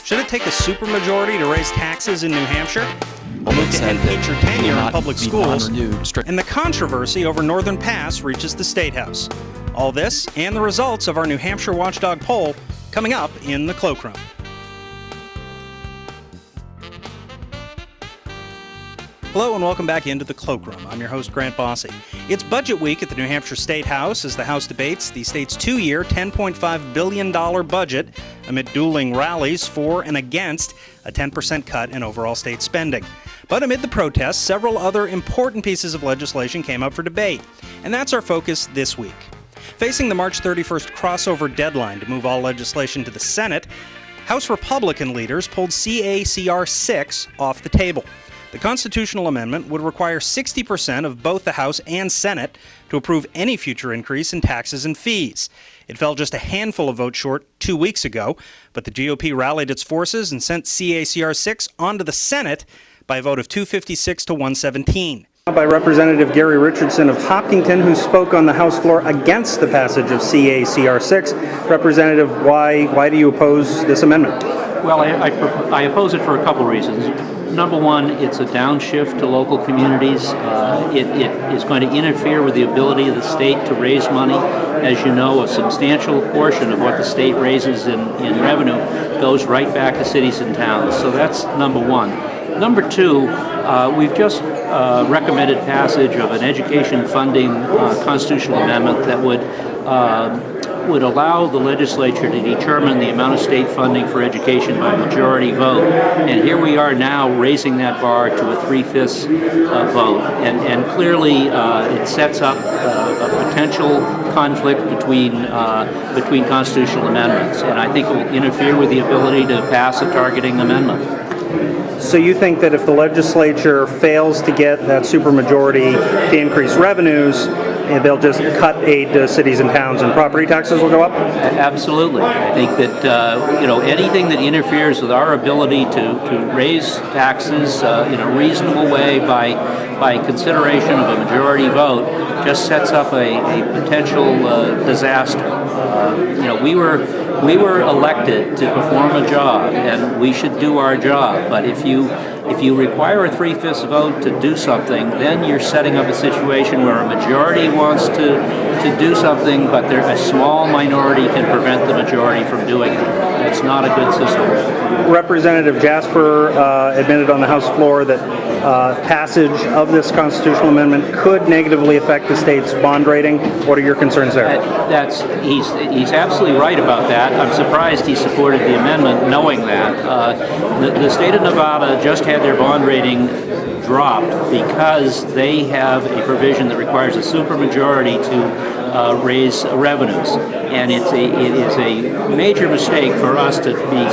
Should it take a supermajority to raise taxes in New Hampshire? We'll move to end teacher tenure in public schools, and the controversy over Northern Pass reaches the State House. All this and the results of our New Hampshire Watchdog Poll coming up in the Cloakroom. Hello and welcome back into the Cloakroom. I'm your host, Grant Bosse. It's budget week at the New Hampshire State House as the House debates the state's two-year $10.5 billion budget amid dueling rallies for and against a 10% cut in overall state spending. But amid the protests, several other important pieces of legislation came up for debate, and that's our focus this week. Facing the March 31st crossover deadline to move all legislation to the Senate, House Republican leaders pulled CACR 6 off the table. The constitutional amendment would require 60% of both the House and Senate to approve any future increase in taxes and fees. It fell just a handful of votes short 2 weeks ago, but the GOP rallied its forces and sent CACR 6 onto the Senate by a vote of 256 to 117. By Representative Gary Richardson of Hopkinton, who spoke on the House floor against the passage of CACR 6. Representative, why do you oppose this amendment? Well, I oppose it for a couple reasons. Number one, it's a downshift to local communities. It is going to interfere with the ability of the state to raise money. As you know, a substantial portion of what the state raises in revenue goes right back to cities and towns. So that's number one. Number two, we've just recommended passage of an education funding constitutional amendment that would allow the legislature to determine the amount of state funding for education by majority vote. And here we are now raising that bar to a 3/5 vote. And clearly it sets up a potential conflict between constitutional amendments. And I think it will interfere with the ability to pass a targeting amendment. So you think that if the legislature fails to get that supermajority to increase revenues, they'll just cut aid to cities and towns and property taxes will go up? Absolutely. I think that anything that interferes with our ability to raise taxes in a reasonable way by consideration of a majority vote just sets up a potential disaster. We were elected to perform a job, and we should do our job. But if you require a 3/5 vote to do something, then you're setting up a situation where a majority wants to do something, but a small minority can prevent the majority from doing it. It's not a good system. Representative Jasper admitted on the House floor that passage of this constitutional amendment could negatively affect the state's bond rating. What are your concerns there? He's absolutely right about that. I'm surprised he supported the amendment knowing that. The state of Nevada just had their bond rating dropped because they have a provision that requires a supermajority to raise revenues. And it is a major mistake for us to be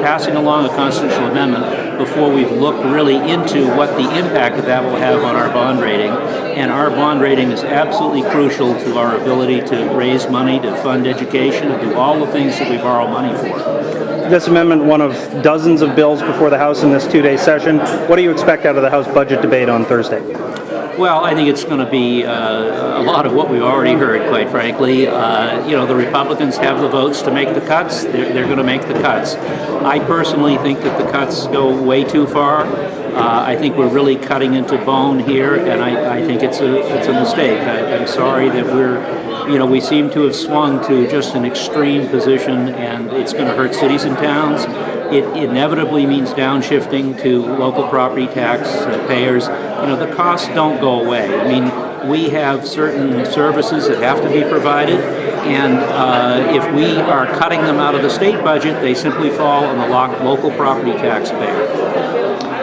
passing along a constitutional amendment before we've looked really into what the impact of that will have on our bond rating. And our bond rating is absolutely crucial to our ability to raise money, to fund education, to do all the things that we borrow money for. This amendment, one of dozens of bills before the House in this two-day session. What do you expect out of the House budget debate on Thursday? Well, I think it's going to be a lot of what we've already heard, quite frankly. The Republicans have the votes to make the cuts. They're going to make the cuts. I personally think that the cuts go way too far. I think we're really cutting into bone here, and I think it's a mistake. I'm sorry that we seem to have swung to just an extreme position, and it's going to hurt cities and towns. It inevitably means downshifting to local property tax payers. The costs don't go away. I mean, we have certain services that have to be provided, and if we are cutting them out of the state budget, they simply fall on the local property taxpayer.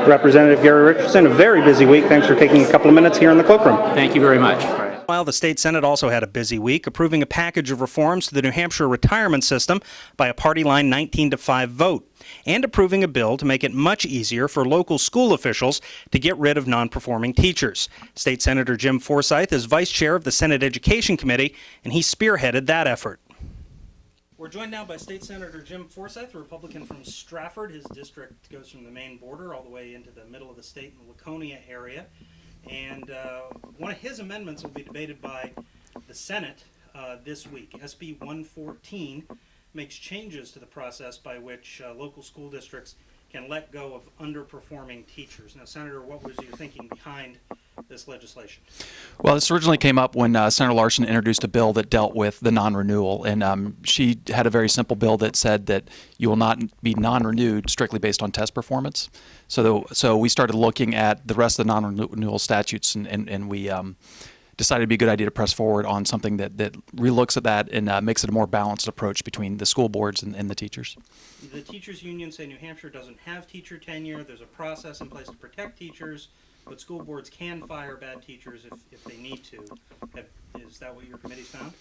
Representative Gary Richardson, a very busy week. Thanks for taking a couple of minutes here in the Cloakroom. Thank you very much. Meanwhile, the state Senate also had a busy week, approving a package of reforms to the New Hampshire retirement system by a party line 19-5 vote, and approving a bill to make it much easier for local school officials to get rid of non-performing teachers. State Senator Jim Forsythe is vice chair of the Senate Education Committee, and he spearheaded that effort. We're joined now by State Senator Jim Forsythe, a Republican from Stratford. His district goes from the Maine border all the way into the middle of the state in the Laconia area. And one of his amendments will be debated by the Senate this week, SB 114. makes changes to the process by which local school districts can let go of underperforming teachers. Now, Senator, what was your thinking behind this legislation? Well, this originally came up when Senator Larson introduced a bill that dealt with the non-renewal, and she had a very simple bill that said that you will not be non-renewed strictly based on test performance. So we started looking at the rest of the non-renewal statutes, and we decided it'd be a good idea to press forward on something that relooks at that and makes it a more balanced approach between the school boards and the teachers. The teachers union say New Hampshire doesn't have teacher tenure. There's a process in place to protect teachers, but school boards can fire bad teachers if they need to. Is that what your committee's found?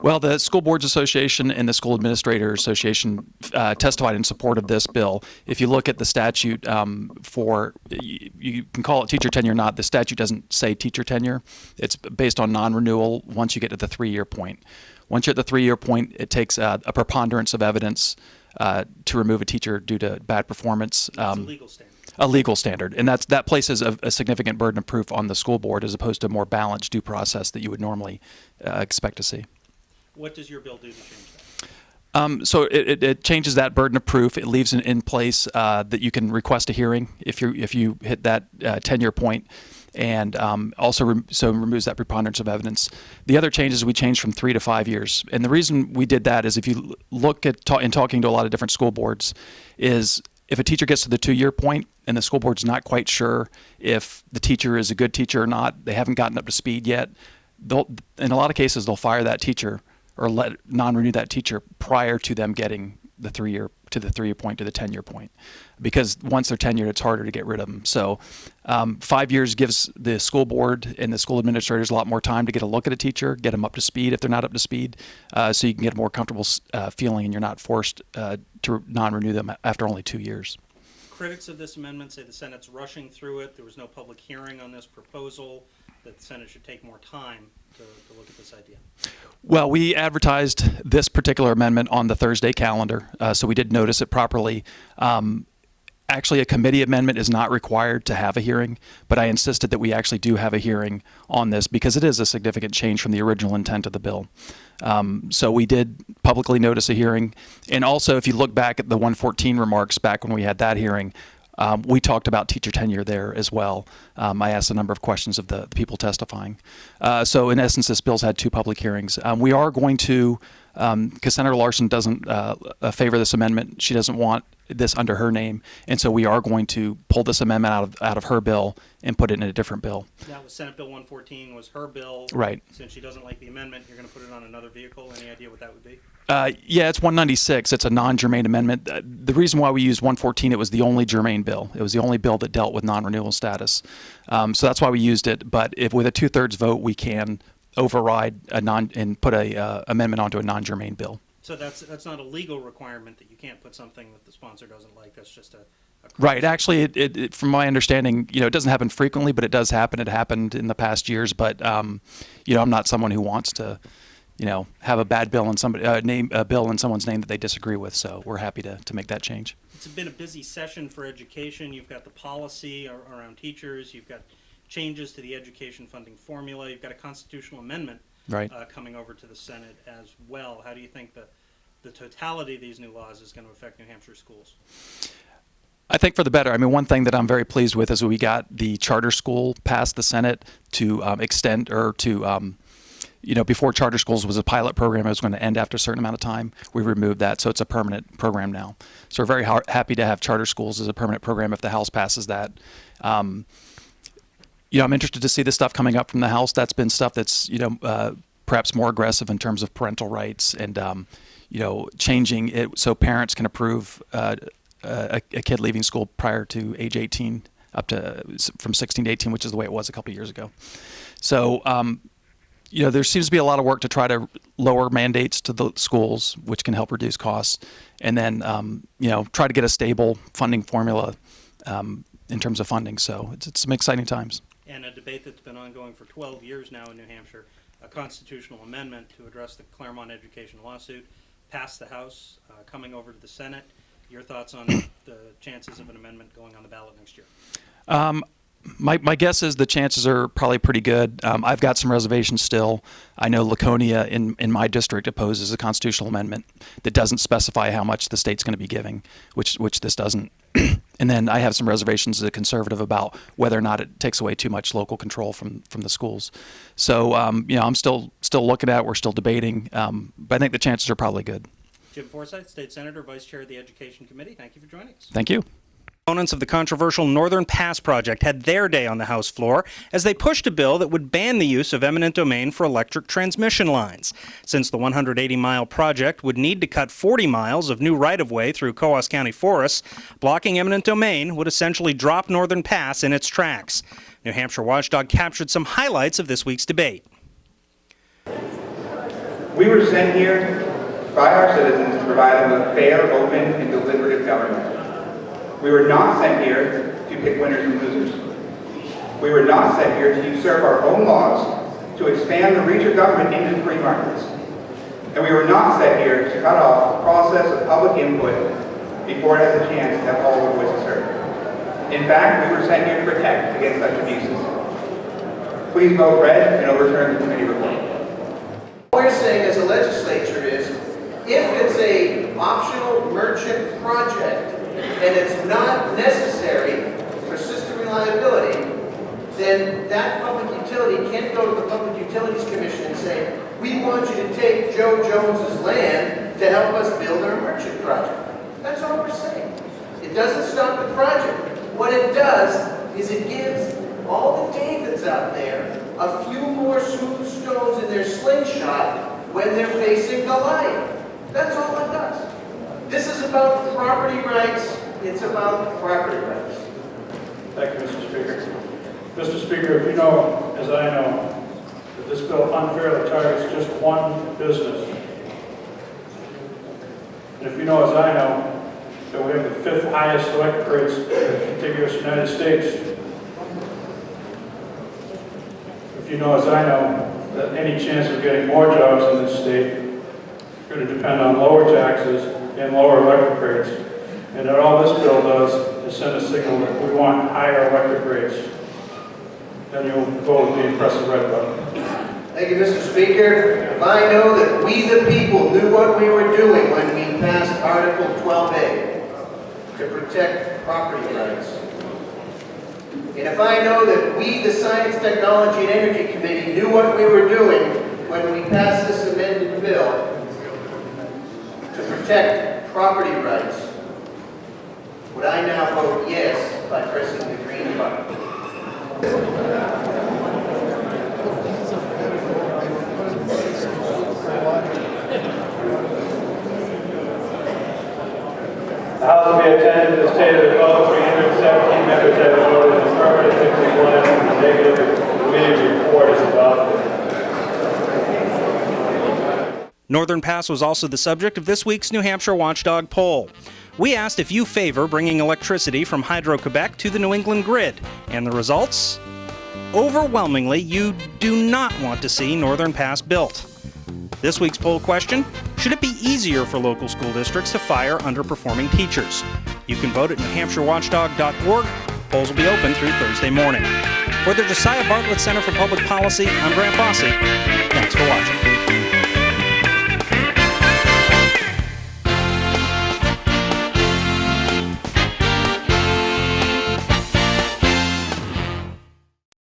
Well, the School Boards Association and the School Administrators Association testified in support of this bill. If you look at the statute you can call it teacher tenure or not, the statute doesn't say teacher tenure. It's based on non-renewal once you get to the 3-year point. Once you're at the 3-year point, it takes a preponderance of evidence to remove a teacher due to bad performance. It's a legal standard. A legal standard, and that places a significant burden of proof on the school board as opposed to a more balanced due process that you would normally expect to see. What does your bill do to change that? So it changes that burden of proof. It leaves in place that you can request a hearing if you hit that 10-year point, and also removes that preponderance of evidence. The other changes we changed from 3 to 5 years, and the reason we did that is if you look at in talking to a lot of different school boards, is if a teacher gets to the 2-year point and the school board's not quite sure if the teacher is a good teacher or not, they haven't gotten up to speed yet, in a lot of cases they'll fire that teacher or non-renew that teacher prior to them getting the 3-year point to the 10-year point, because once they're tenured, it's harder to get rid of them. So 5 years gives the school board and the school administrators a lot more time to get a look at a teacher, get them up to speed if they're not up to speed, so you can get a more comfortable feeling and you're not forced to non-renew them after only 2 years. Critics of this amendment say the Senate's rushing through it. There was no public hearing on this proposal, that the Senate should take more time to look at this idea. Well, we advertised this particular amendment on the Thursday calendar, so we did notice it properly. Actually, a committee amendment is not required to have a hearing, but I insisted that we actually do have a hearing on this because it is a significant change from the original intent of the bill. So we did publicly notice a hearing. And also, if you look back at the 114 remarks back when we had that hearing, we talked about teacher tenure there as well. I asked a number of questions of the people testifying. So in essence, this bill's had 2 public hearings. We are going to, because Senator Larson doesn't favor this amendment, she doesn't want this under her name, and so we are going to pull this amendment out of her bill and put it in a different bill. That was Senate Bill 114 was her bill. Right. Since she doesn't like the amendment, you're going to put it on another vehicle. Any idea what that would be? Yeah, it's 196. It's a non-germane amendment. The reason why we used 114, it was the only germane bill. It was the only bill that dealt with non-renewal status. So that's why we used it. But if with a 2/3 vote, we can override and put a amendment onto a non-germane bill. So that's not a legal requirement that you can't put something that the sponsor doesn't like. That's just a right. Actually, it from my understanding, it doesn't happen frequently, but it does happen. It happened in the past years. But I'm not someone who wants to, have a bad bill in a bill in someone's name that they disagree with. So we're happy to make that change. It's been a busy session for education. You've got the policy around teachers. You've got changes to the education funding formula. You've got a constitutional amendment right. Coming over to the Senate as well. How do you think the totality of these new laws is going to affect New Hampshire schools? I think for the better. I mean, one thing that I'm very pleased with is we got the charter school past the Senate to extend or to, before charter schools was a pilot program, it was going to end after a certain amount of time. We removed that, so it's a permanent program now. So we're very happy to have charter schools as a permanent program if the House passes that. I'm interested to see the stuff coming up from the House. That's been stuff that's, perhaps more aggressive in terms of parental rights and, changing it so parents can approve a kid leaving school prior to age 18 up to from 16 to 18, which is the way it was a couple of years ago. So, there seems to be a lot of work to try to lower mandates to the schools, which can help reduce costs, and then, try to get a stable funding formula in terms of funding. So it's some exciting times. And a debate that's been ongoing for 12 years now in New Hampshire, a constitutional amendment to address the Claremont education lawsuit, passed the House, coming over to the Senate. Your thoughts on the chances of an amendment going on the ballot next year? My guess is the chances are probably pretty good. I've got some reservations still. I know Laconia in my district opposes a constitutional amendment that doesn't specify how much the state's going to be giving, which this doesn't. And then I have some reservations as a conservative about whether or not it takes away too much local control from the schools. So I'm still looking at it. We're still debating, but I think the chances are probably good. Jim Forsythe, State Senator, Vice Chair of the Education Committee. Thank you for joining us. Thank you. Opponents of the controversial Northern Pass project had their day on the House floor as they pushed a bill that would ban the use of eminent domain for electric transmission lines. Since the 180-mile project would need to cut 40 miles of new right-of-way through Coos County forests, blocking eminent domain would essentially drop Northern Pass in its tracks. New Hampshire Watchdog captured some highlights of this week's debate. We were sent here by our citizens to provide them with fair, open, and deliberative government. We were not sent here to pick winners and losers. We were not sent here to usurp our own laws, to expand the reach of government into free markets. And we were not sent here to cut off the process of public input before it has a chance to have all of our voices heard. In fact, we were sent here to protect against such abuses. Please vote red and overturn the committee report. What we're saying as a legislature is, if it's a optional merchant project and it's not necessary for system reliability, then that public utility can't go to the Public Utilities Commission and say, we want you to take Joe Jones's land to help us build our merchant project. That's all we're saying. It doesn't stop the project. What it does is it gives all the Davids out there a few more smooth stones in their slingshot when they're facing Goliath. That's all it does. This is about property rights. It's about property rights. Thank you, Mr. Speaker. Mr. Speaker, if you know, as I know, that this bill unfairly targets just one business, and if you know, as I know, that we have the 5th highest electric rates in the contiguous United States, if you know, as I know, that any chance of getting more jobs in this state is going to depend on lower taxes and lower electric rates, and that all this bill does is send a signal that we want higher electric rates, then you'll vote with me and press the red button. Thank you, Mr. Speaker. If I know that we the people knew what we were doing when we passed Article 12A to protect property rights, and if I know that we, the Science, Technology, and Energy Committee, knew what we were doing when we passed this amended bill to protect property rights, would I now vote yes by pressing the green button? The House will be attended to the state of the vote. 317 members have voted in the affirmative, 51 in the negative. The meeting report is adopted. Northern Pass was also the subject of this week's New Hampshire Watchdog Poll. We asked if you favor bringing electricity from Hydro-Quebec to the New England grid, and the results? Overwhelmingly, you do not want to see Northern Pass built. This week's poll question: should it be easier for local school districts to fire underperforming teachers? You can vote at newhampshirewatchdog.org. Polls will be open through Thursday morning. For the Josiah Bartlett Center for Public Policy, I'm Grant Bosse. Thanks for watching.